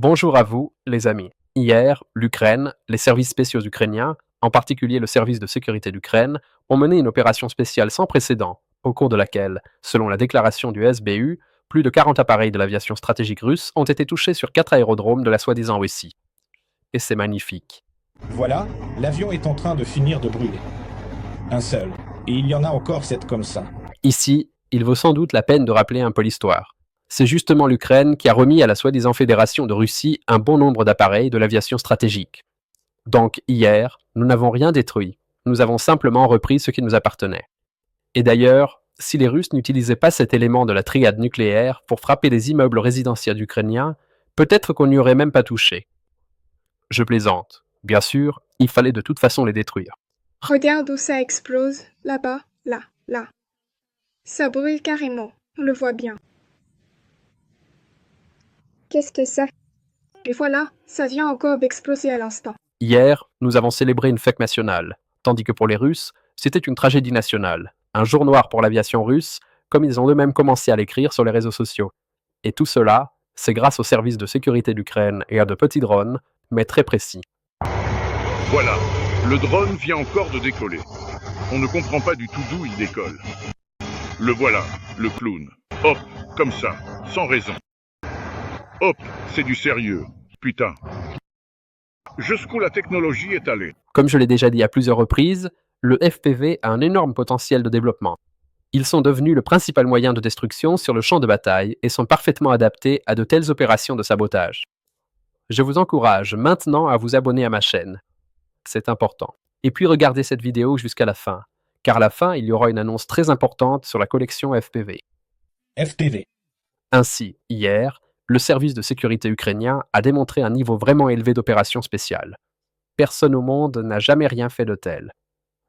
Bonjour à vous, les amis. Hier, l'Ukraine, les services spéciaux ukrainiens, en particulier le service de sécurité d'Ukraine, ont mené une opération spéciale sans précédent, au cours de laquelle, selon la déclaration du SBU, plus de 40 appareils de l'aviation stratégique russe ont été touchés sur 4 aérodromes de la soi-disant Russie. Et c'est magnifique. Voilà, l'avion est en train de finir de brûler. Un seul. Et il y en a encore 7 comme ça. Ici, il vaut sans doute la peine de rappeler un peu l'histoire. C'est justement l'Ukraine qui a remis à la soi-disant Fédération de Russie un bon nombre d'appareils de l'aviation stratégique. Donc hier, nous n'avons rien détruit, nous avons simplement repris ce qui nous appartenait. Et d'ailleurs, si les Russes n'utilisaient pas cet élément de la triade nucléaire pour frapper des immeubles résidentiels ukrainiens, peut-être qu'on n'y aurait même pas touché. Je plaisante. Bien sûr, il fallait de toute façon les détruire. Regarde où ça explose, là-bas, là. Ça brûle carrément, on le voit bien. Qu'est-ce que c'est? Et voilà, ça vient encore d'exploser à l'instant. Hier, nous avons célébré une fête nationale, tandis que pour les Russes, c'était une tragédie nationale, un jour noir pour l'aviation russe, comme ils ont eux-mêmes commencé à l'écrire sur les réseaux sociaux. Et tout cela, c'est grâce au service de sécurité d'Ukraine et à de petits drones, mais très précis. Voilà, le drone vient encore de décoller. On ne comprend pas du tout d'où il décolle. Le voilà, le clown. Hop, comme ça, sans raison. Hop, c'est du sérieux. Putain. Jusqu'où la technologie est allée. Comme je l'ai déjà dit à plusieurs reprises, le FPV a un énorme potentiel de développement. Ils sont devenus le principal moyen de destruction sur le champ de bataille et sont parfaitement adaptés à de telles opérations de sabotage. Je vous encourage maintenant à vous abonner à ma chaîne. C'est important. Et puis regardez cette vidéo jusqu'à la fin, car à la fin, il y aura une annonce très importante sur la collection FPV. FPV. Ainsi, hier, le service de sécurité ukrainien a démontré un niveau vraiment élevé d'opération spéciale. Personne au monde n'a jamais rien fait de tel.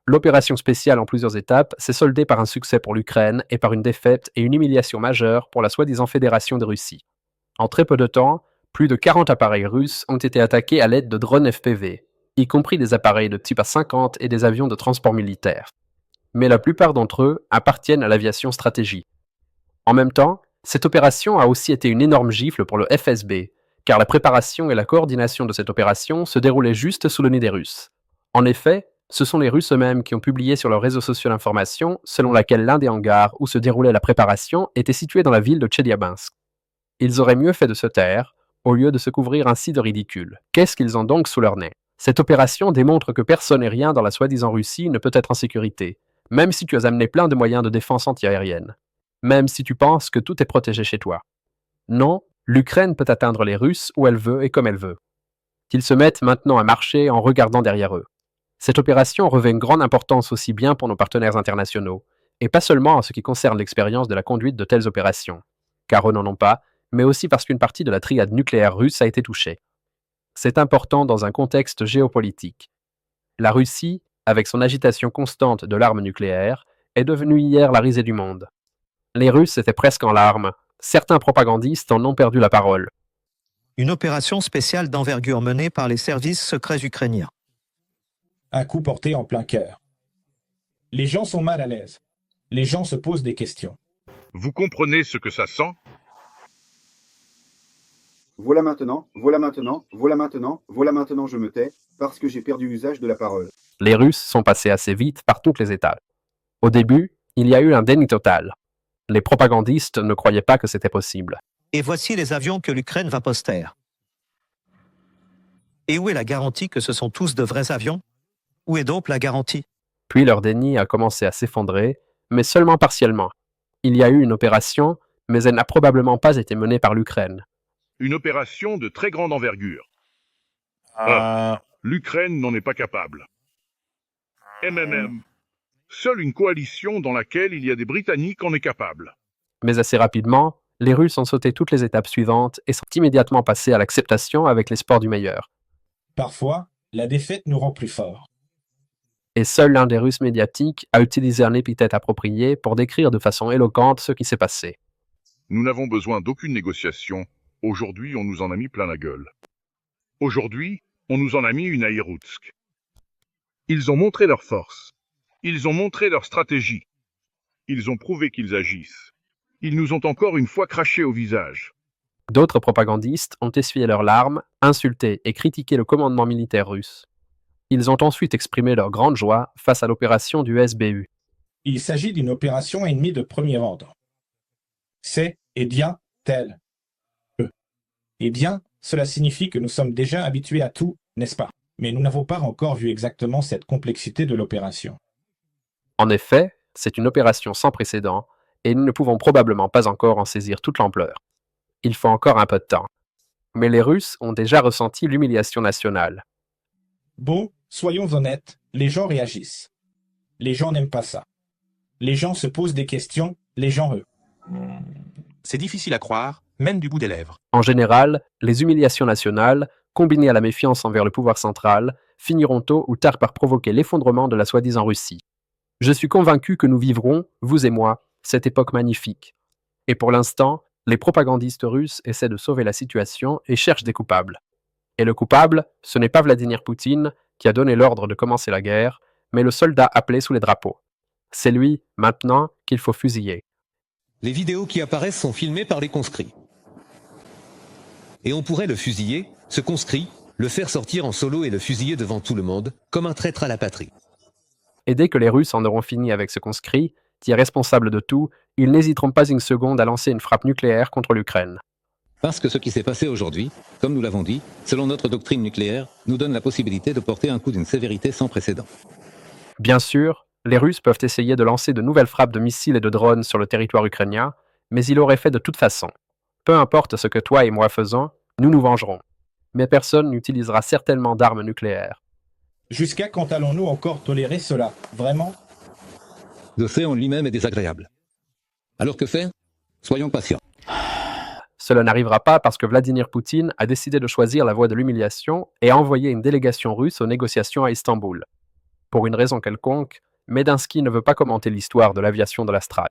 L'opération spéciale en plusieurs étapes s'est soldée par un succès pour l'Ukraine et par une défaite et une humiliation majeure pour la soi-disant Fédération de Russie. En très peu de temps, plus de 40 appareils russes ont été attaqués à l'aide de drones FPV, y compris des appareils de type A-50 et des avions de transport militaire. Mais la plupart d'entre eux appartiennent à l'aviation stratégique. En même temps, cette opération a aussi été une énorme gifle pour le FSB, car la préparation et la coordination de cette opération se déroulaient juste sous le nez des Russes. En effet, ce sont les Russes eux-mêmes qui ont publié sur leurs réseaux sociaux l'information selon laquelle l'un des hangars où se déroulait la préparation était situé dans la ville de Tcheliabinsk. Ils auraient mieux fait de se taire, au lieu de se couvrir ainsi de ridicule. Qu'est-ce qu'ils ont donc sous leur nez? Cette opération démontre que personne et rien dans la soi-disant Russie ne peut être en sécurité, même si tu as amené plein de moyens de défense antiaérienne. Même si tu penses que tout est protégé chez toi. Non, l'Ukraine peut atteindre les Russes où elle veut et comme elle veut. Qu'ils se mettent maintenant à marcher en regardant derrière eux. Cette opération revêt une grande importance aussi bien pour nos partenaires internationaux, et pas seulement en ce qui concerne l'expérience de la conduite de telles opérations, car eux n'en ont pas, mais aussi parce qu'une partie de la triade nucléaire russe a été touchée. C'est important dans un contexte géopolitique. La Russie, avec son agitation constante de l'arme nucléaire, est devenue hier la risée du monde. Les Russes étaient presque en larmes. Certains propagandistes en ont perdu la parole. Une opération spéciale d'envergure menée par les services secrets ukrainiens. Un coup porté en plein cœur. Les gens sont mal à l'aise. Les gens se posent des questions. Vous comprenez ce que ça sent? Voilà maintenant, voilà maintenant, voilà maintenant, voilà maintenant je me tais, parce que j'ai perdu l'usage de la parole. Les Russes sont passés assez vite par toutes les étapes. Au début, il y a eu un déni total. Les propagandistes ne croyaient pas que c'était possible. Et voici les avions que l'Ukraine va poster. Et où est la garantie que ce sont tous de vrais avions? Où est donc la garantie? Puis leur déni a commencé à s'effondrer, mais seulement partiellement. Il y a eu une opération, mais elle n'a probablement pas été menée par l'Ukraine. Une opération de très grande envergure. L'Ukraine n'en est pas capable. Seule une coalition dans laquelle il y a des Britanniques en est capable. Mais assez rapidement, les Russes ont sauté toutes les étapes suivantes et sont immédiatement passés à l'acceptation avec l'espoir du meilleur. Parfois, la défaite nous rend plus forts. Et seul l'un des Russes médiatiques a utilisé un épithète approprié pour décrire de façon éloquente ce qui s'est passé. Nous n'avons besoin d'aucune négociation. Aujourd'hui, on nous en a mis plein la gueule. Aujourd'hui, on nous en a mis une à Irkoutsk. Ils ont montré leur force. Ils ont montré leur stratégie. Ils ont prouvé qu'ils agissent. Ils nous ont encore une fois craché au visage. D'autres propagandistes ont essuyé leurs larmes, insulté et critiqué le commandement militaire russe. Ils ont ensuite exprimé leur grande joie face à l'opération du SBU. Il s'agit d'une opération ennemie de premier ordre. C'est, eh bien, tel. Eh bien, cela signifie que nous sommes déjà habitués à tout, n'est-ce pas? Mais nous n'avons pas encore vu exactement cette complexité de l'opération. En effet, c'est une opération sans précédent et nous ne pouvons probablement pas encore en saisir toute l'ampleur. Il faut encore un peu de temps. Mais les Russes ont déjà ressenti l'humiliation nationale. Bon, soyons honnêtes, les gens réagissent. Les gens n'aiment pas ça. Les gens se posent des questions, les gens eux. C'est difficile à croire, même du bout des lèvres. En général, les humiliations nationales, combinées à la méfiance envers le pouvoir central, finiront tôt ou tard par provoquer l'effondrement de la soi-disant Russie. Je suis convaincu que nous vivrons, vous et moi, cette époque magnifique. Et pour l'instant, les propagandistes russes essaient de sauver la situation et cherchent des coupables. Et le coupable, ce n'est pas Vladimir Poutine, qui a donné l'ordre de commencer la guerre, mais le soldat appelé sous les drapeaux. C'est lui, maintenant, qu'il faut fusiller. Les vidéos qui apparaissent sont filmées par les conscrits. Et on pourrait le fusiller, ce conscrit, le faire sortir en solo et le fusiller devant tout le monde, comme un traître à la patrie. Et dès que les Russes en auront fini avec ce conscrit, qui est responsable de tout, ils n'hésiteront pas une seconde à lancer une frappe nucléaire contre l'Ukraine. Parce que ce qui s'est passé aujourd'hui, comme nous l'avons dit, selon notre doctrine nucléaire, nous donne la possibilité de porter un coup d'une sévérité sans précédent. Bien sûr, les Russes peuvent essayer de lancer de nouvelles frappes de missiles et de drones sur le territoire ukrainien, mais ils l'auraient fait de toute façon. Peu importe ce que toi et moi faisons, nous nous vengerons. Mais personne n'utilisera certainement d'armes nucléaires. Jusqu'à quand allons-nous encore tolérer cela? Vraiment? L'océan lui-même est désagréable. Alors que faire? Soyons patients. Cela n'arrivera pas parce que Vladimir Poutine a décidé de choisir la voie de l'humiliation et a envoyé une délégation russe aux négociations à Istanbul. Pour une raison quelconque, Medinsky ne veut pas commenter l'histoire de l'aviation de l'Astral.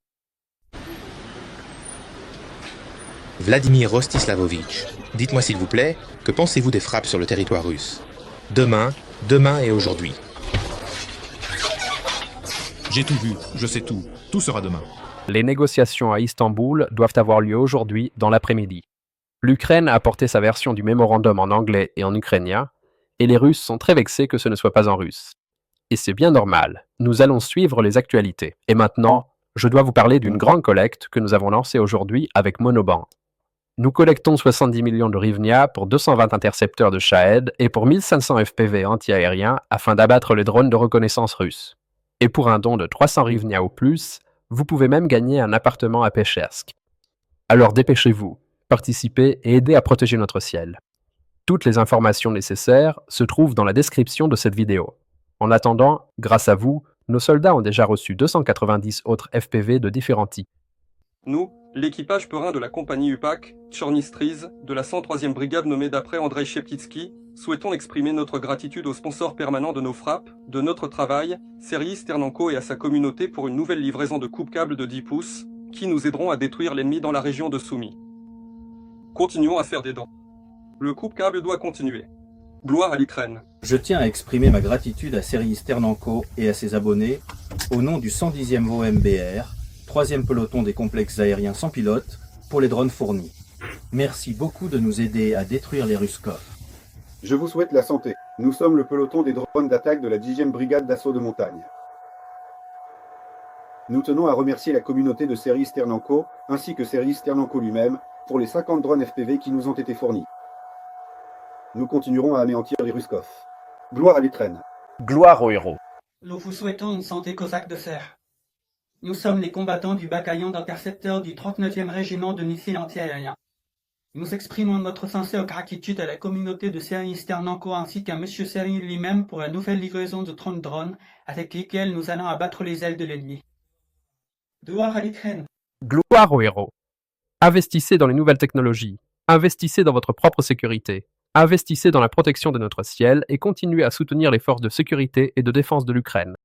Vladimir Rostislavovitch, dites-moi s'il vous plaît, que pensez-vous des frappes sur le territoire russe? Demain et aujourd'hui. J'ai tout vu, je sais tout. Tout sera demain. Les négociations à Istanbul doivent avoir lieu aujourd'hui, dans l'après-midi. L'Ukraine a apporté sa version du mémorandum en anglais et en ukrainien, et les Russes sont très vexés que ce ne soit pas en russe. Et c'est bien normal, nous allons suivre les actualités. Et maintenant, je dois vous parler d'une grande collecte que nous avons lancée aujourd'hui avec Monoban. Nous collectons 70 millions de hryvnia pour 220 intercepteurs de Shahed et pour 1500 FPV anti-aériens afin d'abattre les drones de reconnaissance russes. Et pour un don de 300 hryvnia ou plus, vous pouvez même gagner un appartement à Pechersk. Alors dépêchez-vous, participez et aidez à protéger notre ciel. Toutes les informations nécessaires se trouvent dans la description de cette vidéo. En attendant, grâce à vous, nos soldats ont déjà reçu 290 autres FPV de différents types. Nous, l'équipage peurin de la compagnie UPAC, Tchornistries, de la 103e brigade nommée d'après Andrei Sheptitsky, souhaitons exprimer notre gratitude au sponsor permanent de nos frappes, de notre travail, Serhiy Sternenko et à sa communauté pour une nouvelle livraison de coupe-câbles de 10 pouces, qui nous aideront à détruire l'ennemi dans la région de Soumy. Continuons à faire des dons. Le coupe-câble doit continuer. Gloire à l'Ukraine. Je tiens à exprimer ma gratitude à Serhiy Sternenko et à ses abonnés, au nom du 110e VOMBR, 3e peloton des complexes aériens sans pilote, pour les drones fournis. Merci beaucoup de nous aider à détruire les Ruskov. Je vous souhaite la santé. Nous sommes le peloton des drones d'attaque de la 10e brigade d'assaut de montagne. Nous tenons à remercier la communauté de Serhiy Sternenko, ainsi que Serhiy Sternenko lui-même, pour les 50 drones FPV qui nous ont été fournis. Nous continuerons à anéantir les Ruskov. Gloire à l'Ukraine. Gloire aux héros. Nous vous souhaitons une santé cosaque de fer. Nous sommes les combattants du bataillon d'intercepteurs du 39e régiment de missiles anti-aériens. Nous exprimons notre sincère gratitude à la communauté de Serhiy Sternenko ainsi qu'à M. Serhiy lui-même pour la nouvelle livraison de 30 drones avec lesquels nous allons abattre les ailes de l'ennemi. Gloire à l'Ukraine. Gloire aux héros. Investissez dans les nouvelles technologies. Investissez dans votre propre sécurité. Investissez dans la protection de notre ciel et continuez à soutenir les forces de sécurité et de défense de l'Ukraine.